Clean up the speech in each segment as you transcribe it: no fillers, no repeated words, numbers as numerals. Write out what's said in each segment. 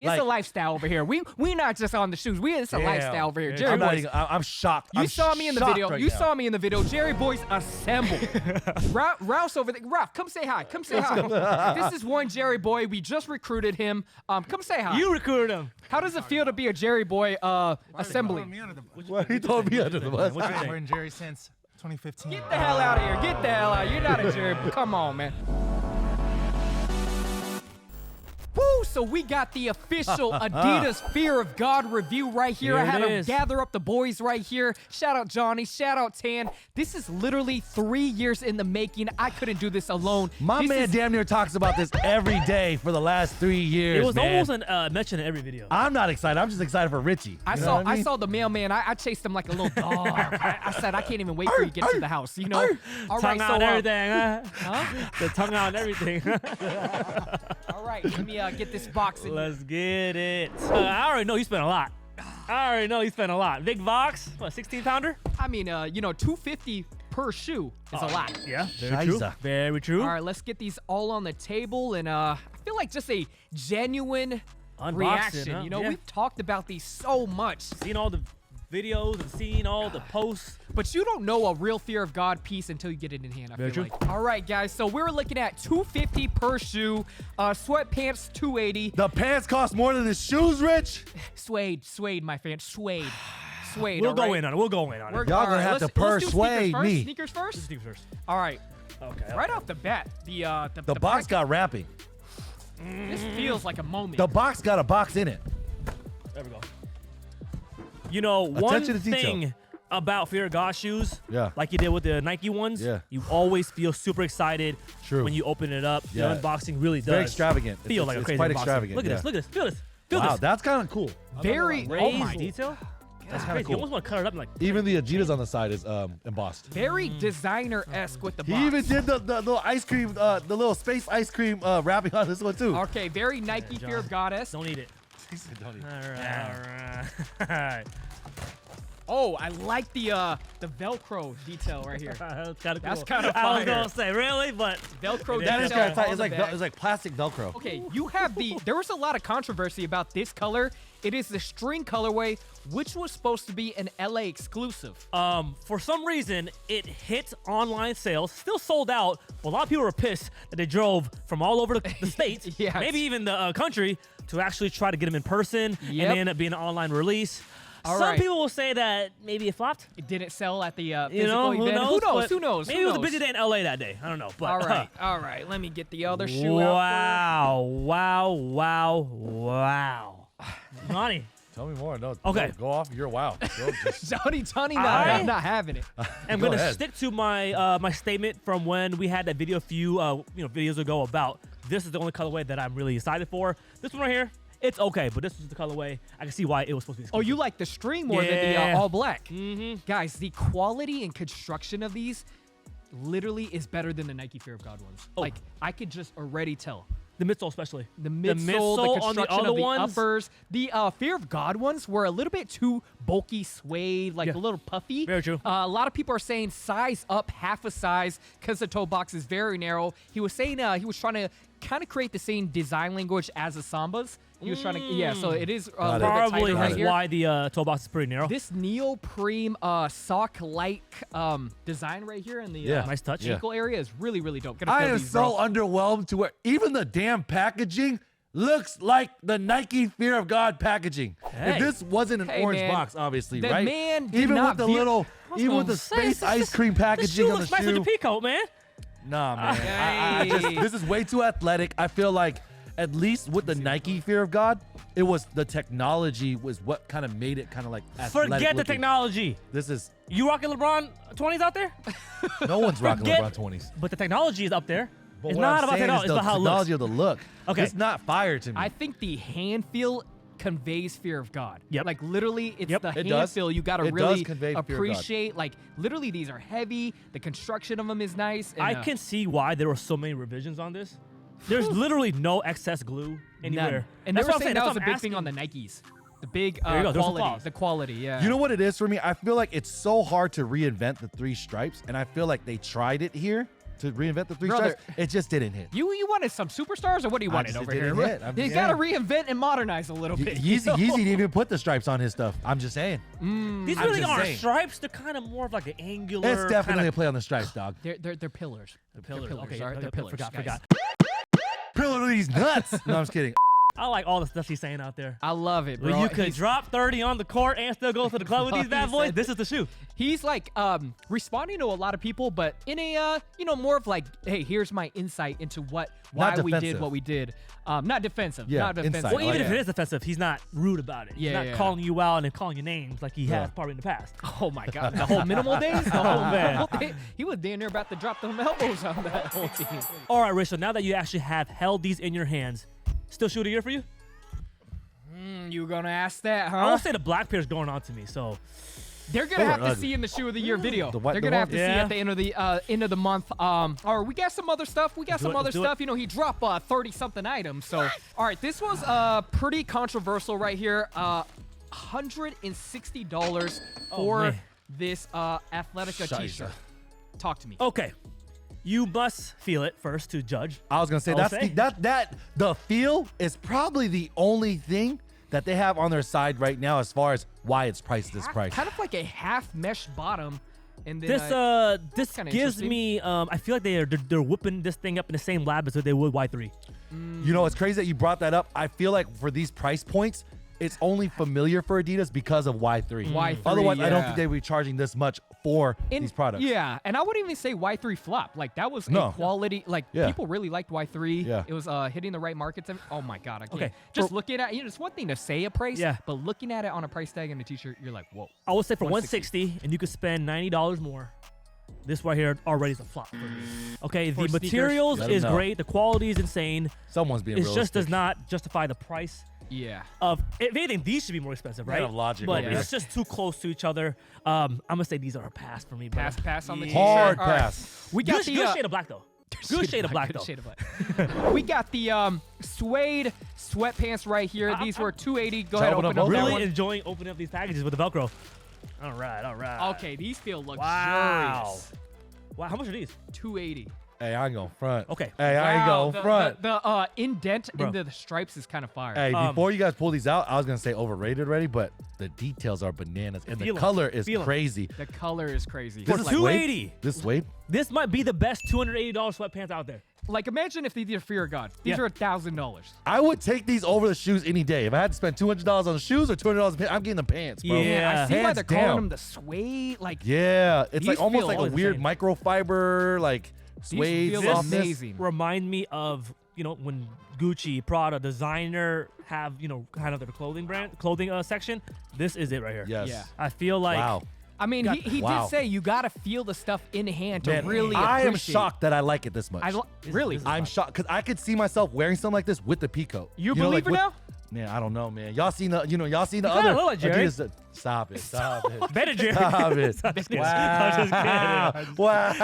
It's a lifestyle over here. We not just on the shoes. It's a lifestyle over here. Jerry Boys. I'm shocked. You saw me in the video. You saw me in the video. Jerry Boys assemble. Ralph's over there. Ralph, come say hi. Come say hi. This is one Jerry Boy. We just recruited him. Come say hi. You recruited him. How does it feel to be a Jerry Boy assembly? What he told me under the bus. I've been Jerry since 2015. Get the hell out of here. Get the hell out. You're not a Jerry Boy. Come on, man. Woo! So we got the official Adidas Fear of God review right here. I had to gather up the boys right here. Shout out Johnny. Shout out Tan. This is literally 3 years in the making. I couldn't do this alone. My man damn near talks about this every day for the last 3 years. It was almost mentioned in every video. I'm not excited. I'm just excited for Richie. I saw the mailman. I chased him like a little dog. I said I can't even wait for you to get to the house. You know. All right, tongue out everything. Huh? The tongue out and everything. All right, let me get this box in. Let's get it. I already know you spent a lot. Big Vox, what, 16-pounder? I mean, $250 per shoe is a lot. Yeah, very true. Very true. All right, let's get these all on the table, and I feel like just a genuine reaction. Huh? You know, we've talked about these so much. Seen all the videos and seen all the posts. But you don't know a real Fear of God piece until you get it in hand, I feel like. All right, guys, so we're looking at $250 per shoe, sweatpants $280. The pants cost more than the shoes, Rich? Suede, my friend, suede. We'll go in on it. Y'all gonna have to persuade me. Sneakers first? Sneakers first. All right. Okay. Right off the bat, the box got wrapping. This feels like a moment. The box got a box in it. There we go. You know, one thing about Fear of God shoes, like you did with the Nike ones, you always feel super excited when you open it up. The unboxing really does. Very extravagant. Feel like a crazy quite unboxing. extravagant. Look at this. Look at this. Feel this. Feel wow, this. That's kind of cool. Very raised detail. That's kind of cool. You almost want to cut it up and like. Even the Adidas on the side is embossed. Very designer-esque with the box. He even did the little ice cream, the little space ice cream wrapping on this one too. Okay, very Nike Fear of God-esque. Don't eat it. Don't eat it. All right. Oh, I like the Velcro detail right here. That's kind of cool. That's kind of fire. I was gonna say really, but Velcro. That is kind of tight. It's like plastic Velcro. Okay, you have there was a lot of controversy about this color. It is the string colorway, which was supposed to be an LA exclusive. For some reason, it hit online sales, still sold out. But a lot of people were pissed that they drove from all over the states, maybe even the country, to actually try to get them in person, and they end up being an online release. Some people will say that maybe it flopped. It didn't sell at the physical who event. knows? Who knows? Maybe it was a busy day in LA that day. I don't know. But, all right. Let me get the other shoe out. Wow. Johnny. Tell me more. No. Okay. Go off. You're wow. Johnny, not having it. I'm gonna stick to my my statement from when we had that video a few videos ago about this is the only colorway that I'm really excited for. This one right here. It's okay, but this is the colorway. I can see why it was supposed to be exclusive. Oh, you like the string more than the all black. Guys, the quality and construction of these literally is better than the Nike Fear of God ones. Like, I could just already tell. The midsole especially. The midsole, the construction on the other of the ones, uppers. The Fear of God ones were a little bit too bulky, suede, like a little puffy. Very true. A lot of people are saying size up half a size because the toe box is very narrow. He was saying he was trying to kind of create the same design language as the Sambas. He was trying to, so it is a little bit tighter right here. Why the toe box is pretty narrow. This neoprene sock-like design right here in the nice touch ankle area is really, really dope. I am so underwhelmed to where even the damn packaging looks like the Nike Fear of God packaging. If this wasn't an orange box, obviously, right? Man did even not with the little, even with the space ice cream packaging on the shoe. This shoe looks nice with the peacoat, man. Nah, man. This is way too athletic. I feel like at least with the Nike Fear of God, it was the technology was what kind of made it kind of like athletic Forget the looking. technology. This is you rocking LeBron 20s out there? No one's rocking LeBron 20s. But the technology is up there. But it's what not I'm about saying technology. is It's about how it looks. technology of the look. Okay. It's not fire to me. I think the hand feel conveys Fear of God. Yep. Like literally, it's the hand does. feel you gotta It really does convey Fear of God. appreciate. Like literally, these are heavy. The construction of them is nice. And, I can see why there were so many revisions on this. There's literally no excess glue anywhere. None. And that's they were what I'm saying saying. that That's was a what big I'm thing on the asking. Nikes. The big There you go. There's some quality. flaws. The quality, yeah. You know what it is for me? I feel like it's so hard to reinvent the three stripes, and I feel like they tried it here, to reinvent the three Brother, stripes. It just didn't hit. You wanted some superstars, or what do you wanted over here? You got to reinvent and modernize a little bit. Yeezy didn't even put the stripes on his stuff. I'm just saying. These really aren't stripes. They're kind of more of like an angular. It's definitely a play on the stripes, dog. They're pillars. They're pillars. Okay, all right? They're pillars. Forgot. Pillar these nuts. No, I'm just kidding. I like all the stuff he's saying out there. I love it, bro. Well, you could drop 30 on the court and still go to the club with these bad boys. This is the shoe. He's like responding to a lot of people, but in a more of like, hey, here's my insight into why we did what we did. Not defensive. Yeah, not defensive. insight. Well, even if it is defensive, he's not rude about it. He's not calling you out and calling you names like he has probably in the past. Oh my God, the whole minimal days, the whole man. He was damn near about to drop them elbows on that whole team. All right, Rich. So now that you actually have held these in your hands, still shoe of the year for you? You gonna ask that, huh? I won't say the black pair's going on to me, so they're gonna have to see in the shoe of the year video. They're gonna have to see at the end of the month. Or we got some other stuff. We got some other stuff. You know, he dropped 30-something items. So, all right, this was pretty controversial right here. $160 for this Athletica t-shirt. Talk to me. Okay. You must feel it first to judge. I was gonna say the feel is probably the only thing that they have on their side right now as far as why it's priced this price. Kind of like a half mesh bottom. And then this gives me I feel like they're whipping this thing up in the same lab as they would Y3. You know, it's crazy that you brought that up. I feel like for these price points, it's only familiar for Adidas because of Y3. Y3, Otherwise, I don't think they would be charging this much for these products. Yeah, and I wouldn't even say Y3 flop. Like, that was a quality. Like, people really liked Y3. Yeah. It was hitting the right markets. Oh, my God, I can't. Okay. Just looking at it's one thing to say a price, but looking at it on a price tag and a t-shirt, you're like, whoa. I would say for $160, and you could spend $90 more. This right here already is a flop for me. Okay, the materials is great. The quality is insane. Someone's being realistic. It just does not justify the price. Yeah. If anything, these should be more expensive, right? Logic, but it's just too close to each other. I'm gonna say these are a pass for me. Bro. Pass on the t-shirt. Hard pass. We got good shade of black though. Good shade of black though. We got the suede sweatpants right here. These were $280. Go ahead, open up. Really enjoying opening up these packages with the Velcro. All right. Okay, these feel luxurious. Wow, how much are these? $280. Hey, I ain't going front. Okay. Hey, I ain't going front. The indent into the stripes is kind of fire. Hey, before you guys pull these out, I was going to say overrated already, but the details are bananas. And the color is crazy. The color is crazy. For $280. This suede? This might be the best $280 sweatpants out there. Like, imagine if they did Fear of God. These are $1,000. I would take these over the shoes any day. If I had to spend $200 on the shoes or $200 on pants, I'm getting the pants, bro. Yeah. I see why they're calling them the suede. Like, yeah, it's like almost like a weird microfiber, like suede softness. Amazing. Remind me of, when Gucci, Prada, designer have, kind of their clothing section. This is it right here. Yes. Yeah. I feel like. Wow. I mean, he did say you got to feel the stuff in hand to really appreciate. I am shocked that I like it this much. Really? I'm shocked because I could see myself wearing something like this with the peacoat. You believe it now? Man, I don't know, man. Y'all seen the other. Look like Jerry. Stop it. Better Jerry. Stop it. I'm just kidding. Wow. Wow.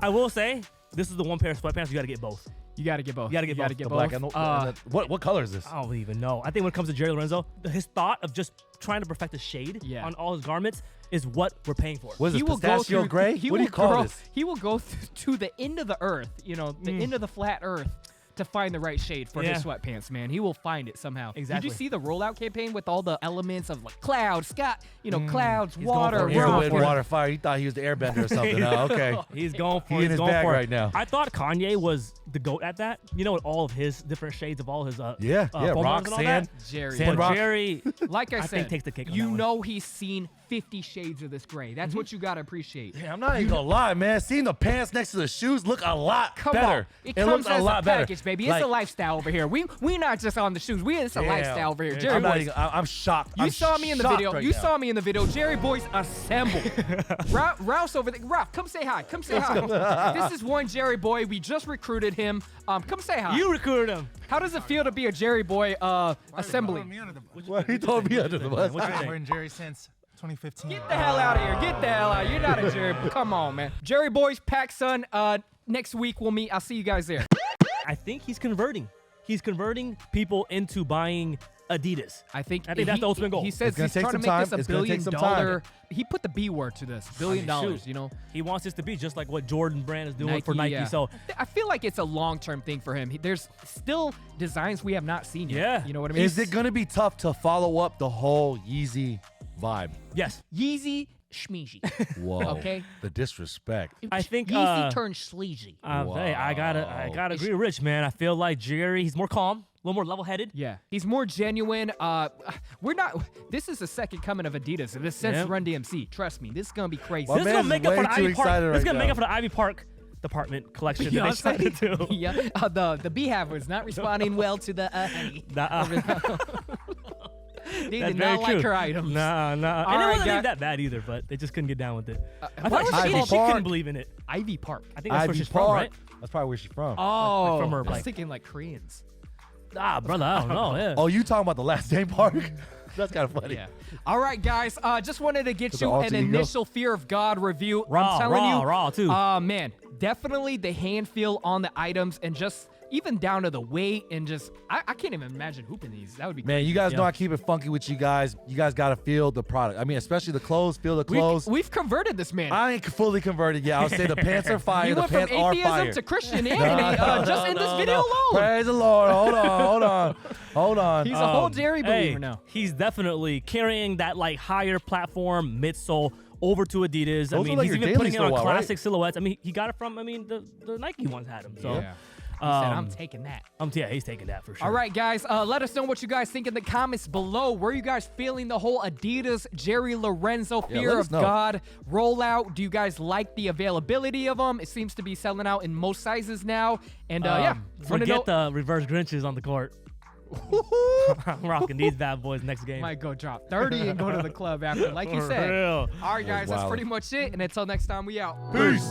I will say, this is the one pair of sweatpants you got to get both. You got to get both. You got to get both. Black and what color is this? I don't even know. I think when it comes to Jerry Lorenzo, his thought of just trying to perfect the shade on all his garments is what we're paying for. What is this, pistachio gray? What do you call this? He will go to the end of the earth, the end of the flat earth, to find the right shade for his sweatpants, man. He will find it somehow. Exactly. Did you see the rollout campaign with all the elements of like clouds, clouds, He's water, air, wind, water, fire? He thought he was the airbender or something. Okay. He's going for it. He's in his bag right now. I thought Kanye was the GOAT at that. With all of his different shades of all his rock, sand, Jerry. Sand rock. Jerry, like I said, think takes the cake on that one. He's seen 50 shades of this gray. That's what you got to appreciate. Yeah, I'm not even gonna lie, man. Seeing the pants next to the shoes look a lot better. It comes looks as a lot package, better. baby. It's a lifestyle over here. We not just on the shoes. It's a lifestyle over here. Jerry Boys. I'm shocked. You saw me in the video. You saw me in the video. Jerry Boys assemble. Rouse over there. Ralph, come say hi. Come say hi. This is one Jerry Boy. We just recruited him. Come say hi. You recruited him. How does it feel to be a Jerry Boy assembly? Well, he told me under the bus. I've been wearing Jerry since 2015. Get the hell out of here. Get the hell out. You're not a Jerry Boy. Come on, man. Jerry Boys, PacSun. Next week we'll meet. I'll see you guys there. I think he's converting. He's converting people into buying Adidas. I think that's the ultimate goal. He says gonna he's take trying to some make time. this It's $1 gonna take billion. some time. He put the B word to this $1 billion. shoot. You know, He wants this to be just like what Jordan brand is doing for Nike. Yeah. So I feel like it's a long-term thing for him. There's still designs we have not seen yet. Yeah. You know what I mean? Is it going to be tough to follow up the whole Yeezy vibe? yes, Yeezy Schmeezy? Whoa. Okay. The disrespect. I think Yeezy turned sleazy. hey, I gotta agree with Rich, man. I feel like Jerry, he's more calm, a little more level-headed. Yeah, he's more genuine. We're not. This is the second coming of Adidas since Run DMC. Trust me, this is gonna be crazy. My This is gonna man's make up for way the too Ivy Park. excited This is right gonna make now. up for the Ivy Park department collection You know that what they I'm started to do. yeah, the Beehive was not responding well to the honey. They That's did very not like true. her items. Nah. And it right, wasn't guys. even that bad either, but they just couldn't get down with it. I why thought was she, she- she Park? couldn't believe in it. Ivy Park. I think that's where Ivy she's Park. from, right? That's probably where she's from. Oh, from her, I was like- thinking like Koreans. Ah, brother, I don't know. Yeah. Oh, you talking about the last name park? That's kind of funny. Yeah. All right, guys. Just wanted to get With you the an alter ego? initial Fear of God review. Raw, I'm telling you, raw too. Man, definitely the hand feel on the items and just even down to the weight and just I can't even imagine hooping these. That would be Man, you guys know Yeah. I keep it funky with you guys. You guys got to feel the product. I mean, especially the clothes. Feel the clothes. We've converted this man. I ain't fully converted yet. I'll say the pants are fire. You The went from pants are atheism fire. to Christianity just in this video alone. Praise the Lord. Hold on. He's a whole Jerry believer Hey, now. he's definitely carrying that like higher platform midsole over to Adidas. I Those mean, are like he's your even putting it dailies on for a while, right? classic silhouettes. I mean, he got it from the Nike ones had him. So Yeah. He said, I'm taking that. yeah, he's taking that for sure. All right, guys, let us know what you guys think in the comments below. Were you guys feeling the whole Adidas Jerry Lorenzo Fear let us of know. God rollout? Do you guys like the availability of them? It seems to be selling out in most sizes now. And yeah, wanna Forget the reverse Grinches on the court. I'm rocking these bad boys next game. might go drop 30 and go to the club after, like you For said. real. All right, guys, that's wild. pretty much it. And until next time, we out. Peace.